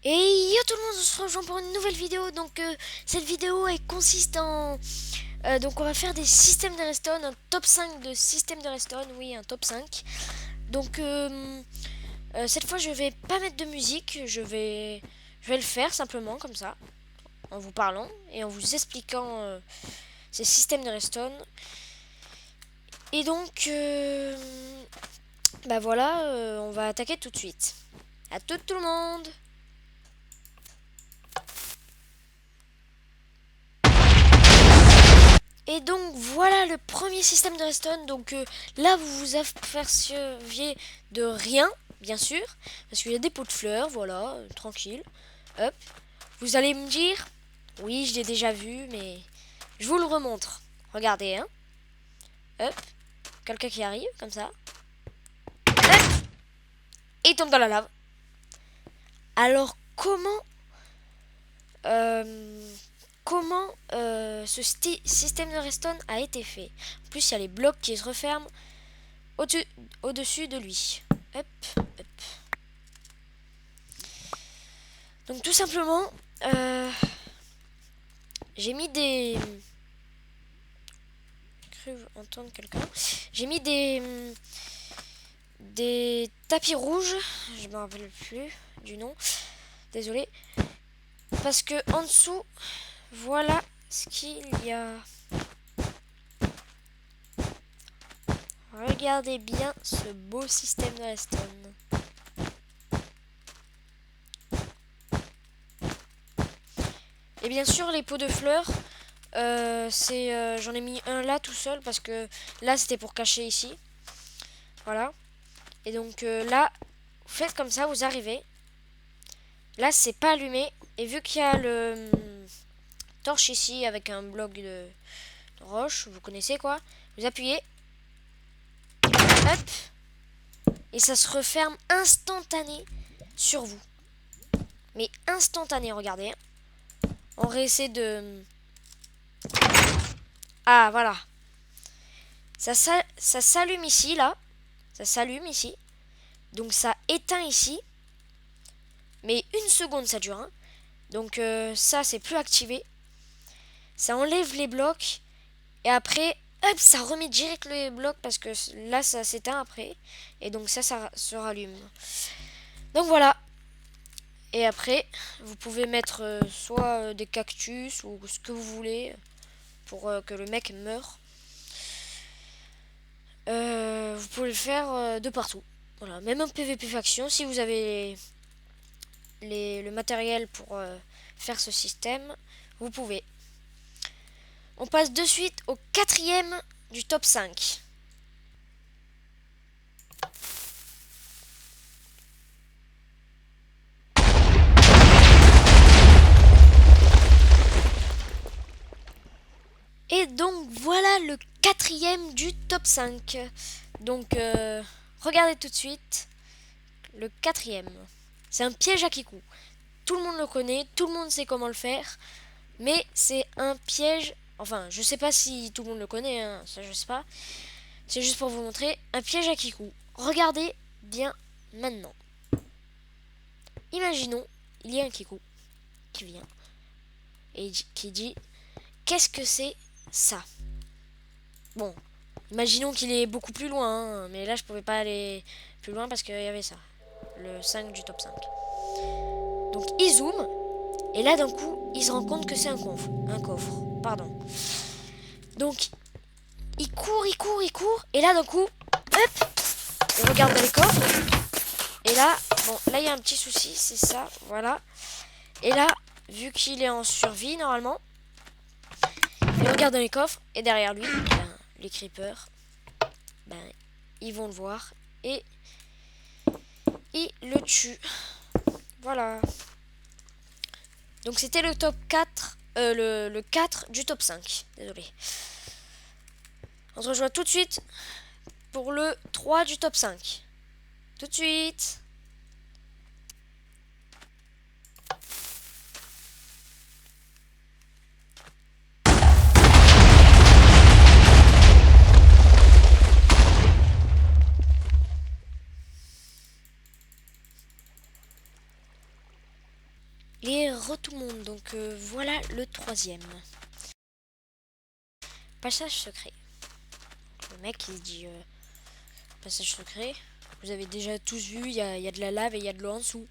Et yo tout le monde, on se rejoint pour une nouvelle vidéo. Donc cette vidéo elle consiste en... donc on va faire des systèmes de redstone, un top 5 de systèmes de redstone, oui un top 5. Donc cette fois je vais pas mettre de musique, je vais le faire simplement comme ça, en vous parlant et en vous expliquant ces systèmes de redstone. Et donc bah voilà, on va attaquer tout de suite. À tout le monde. Et donc voilà le premier système de redstone. Donc là vous vous aperceviez de rien, bien sûr, parce qu'il y a des pots de fleurs, voilà, tranquille. Hop. Vous allez me dire, oui je l'ai déjà vu, mais je vous le remontre. Regardez, hein. Hop. Quelqu'un qui arrive, comme ça. Hop. Et il tombe dans la lave. Alors comment ce système de redstone a été fait. En plus il y a les blocs qui se referment au-dessus de lui. Hop, hop. Donc tout simplement, j'ai mis des... J'ai cru entendre quelqu'un. J'ai mis des tapis rouges. Je me rappelle plus du nom. Désolé. Parce que en dessous, voilà ce qu'il y a. Regardez bien ce beau système de redstone. Et bien sûr les pots de fleurs, j'en ai mis un là tout seul parce que là c'était pour cacher ici. Voilà. Et donc là, vous faites comme ça, vous arrivez. Là c'est pas allumé. Et vu qu'il y a le torche ici avec un bloc de roche, vous connaissez quoi, vous appuyez. Hop. Et ça se referme instantané sur vous. Mais instantané, regardez. On réessaie de... Ah, voilà. Ça s'allume ici, là. Ça s'allume ici. Donc ça éteint ici. Mais une seconde, ça dure. Hein. Donc ça, c'est plus activé. Ça enlève les blocs. Et après, hop, ça remet direct les blocs parce que là, ça s'éteint après. Et donc ça se rallume. Donc voilà. Et après, vous pouvez mettre soit des cactus ou ce que vous voulez pour que le mec meure. Vous pouvez le faire de partout. Voilà, même un PVP faction, si vous avez le matériel pour faire ce système, vous pouvez. On passe de suite au quatrième du top 5. Et donc voilà le quatrième du top 5. Donc regardez tout de suite le quatrième. C'est un piège à Kikou. Tout le monde le connaît, tout le monde sait comment le faire. Mais c'est un piège. Enfin, je sais pas si tout le monde le connaît, hein, ça je sais pas. C'est juste pour vous montrer un piège à Kikou. Regardez bien maintenant. Imaginons, il y a un Kikou qui vient et qui dit qu'est-ce que c'est ça? Bon, imaginons qu'il est beaucoup plus loin, hein, mais là je pouvais pas aller plus loin parce qu'il y avait ça, le 5 du top 5. Donc il zoome, et là d'un coup, il se rend compte que c'est un coffre, pardon. Donc il court, et là d'un coup, hop, il regarde dans les coffres, et là, bon, là il y a un petit souci, c'est ça, voilà. Et là, vu qu'il est en survie normalement, il regarde dans les coffres, et derrière lui, ben, les creepers, ben, ils vont le voir, et ils le tuent. Voilà. Donc c'était le top 4, le 4 du top 5, désolé. On se rejoint tout de suite pour le 3 du top 5. Tout de suite. Et tout le monde, donc voilà le troisième. Passage secret. Le mec il dit passage secret. Vous avez déjà tous vu, il y a de la lave et il y a de l'eau en dessous.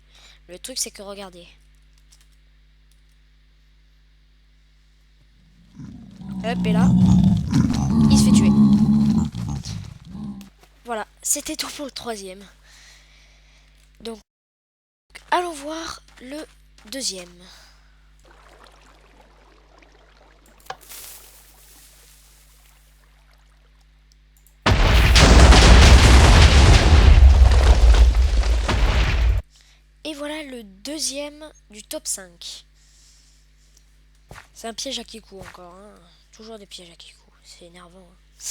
Le truc c'est que regardez. Hop, et là, il se fait tuer. Voilà, c'était tout pour le troisième. Donc, allons voir le deuxième. Et voilà le deuxième du top 5. C'est un piège à Kikou encore. Hein. Toujours des pièges à Kikou. C'est énervant. Hein.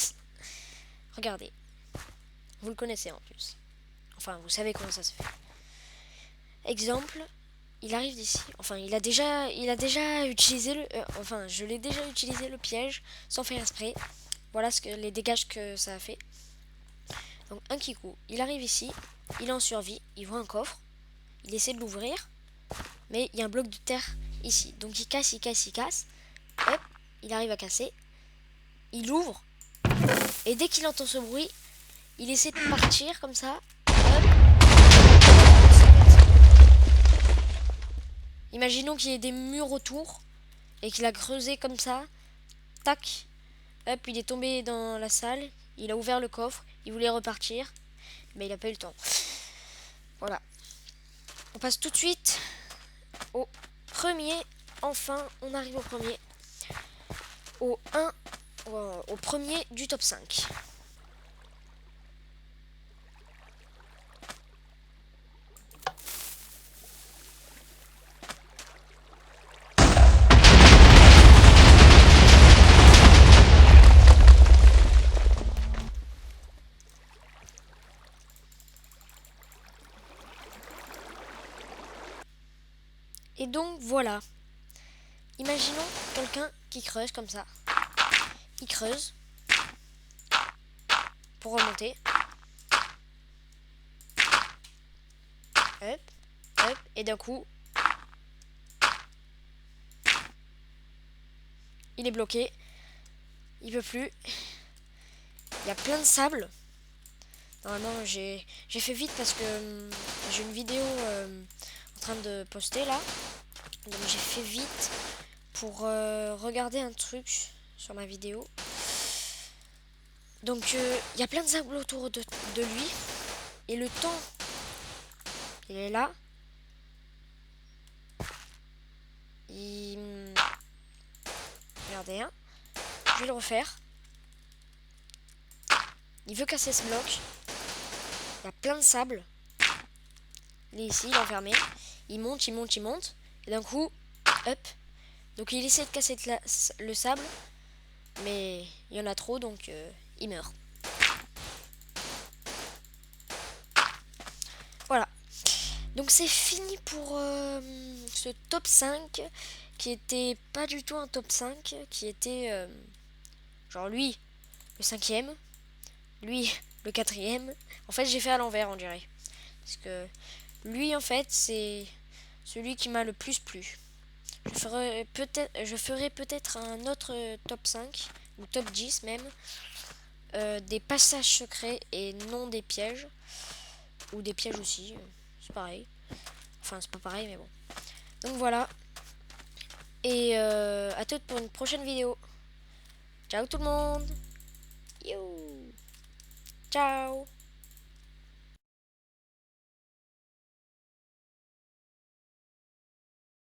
Regardez. Vous le connaissez en plus. Enfin, vous savez comment ça se fait. Exemple, il arrive d'ici. Enfin, il a déjà utilisé le... enfin, je l'ai déjà utilisé le piège sans faire exprès. Voilà les dégâts que ça a fait. Donc, un Kikou. Il arrive ici. Il est en survie. Il voit un coffre. Il essaie de l'ouvrir. Mais il y a un bloc de terre ici. Donc, il casse, il casse, il casse. Hop, il arrive à casser. Il ouvre. Et dès qu'il entend ce bruit, il essaie de partir comme ça. Hop. Imaginons qu'il y ait des murs autour et qu'il a creusé comme ça. Tac. Hop, il est tombé dans la salle. Il a ouvert le coffre. Il voulait repartir. Mais il n'a pas eu le temps. Voilà. On passe tout de suite au premier. Enfin, on arrive au premier. Au premier du top 5. Et donc voilà. Imaginons quelqu'un qui creuse comme ça. Il creuse pour remonter. Hop, hop, et d'un coup, il est bloqué. Il peut plus. Il y a plein de sable. Normalement, j'ai fait vite parce que j'ai une vidéo en train de poster là. Donc j'ai fait vite pour regarder un truc sur ma vidéo. Donc il y a plein de sable autour de lui. Et le temps, il est là. Regardez, hein. Je vais le refaire. Il veut casser ce bloc. Il y a plein de sable. Il est ici, il est enfermé. Il monte, il monte, il monte. Et d'un coup, hop. Donc il essaie de casser le sable. Mais il y en a trop, donc il meurt. Voilà. Donc c'est fini pour ce top 5. Qui était pas du tout un top 5. Qui était genre lui, le 5e. Lui, le 4e. En fait, j'ai fait à l'envers, on dirait. Parce que lui, en fait, c'est celui qui m'a le plus plu. Je ferai peut-être un autre top 5, ou top 10 même, des passages secrets et non des pièges. Ou des pièges aussi, c'est pareil. Enfin, c'est pas pareil, mais bon. Donc voilà. Et à toutes pour une prochaine vidéo. Ciao tout le monde. Ciao.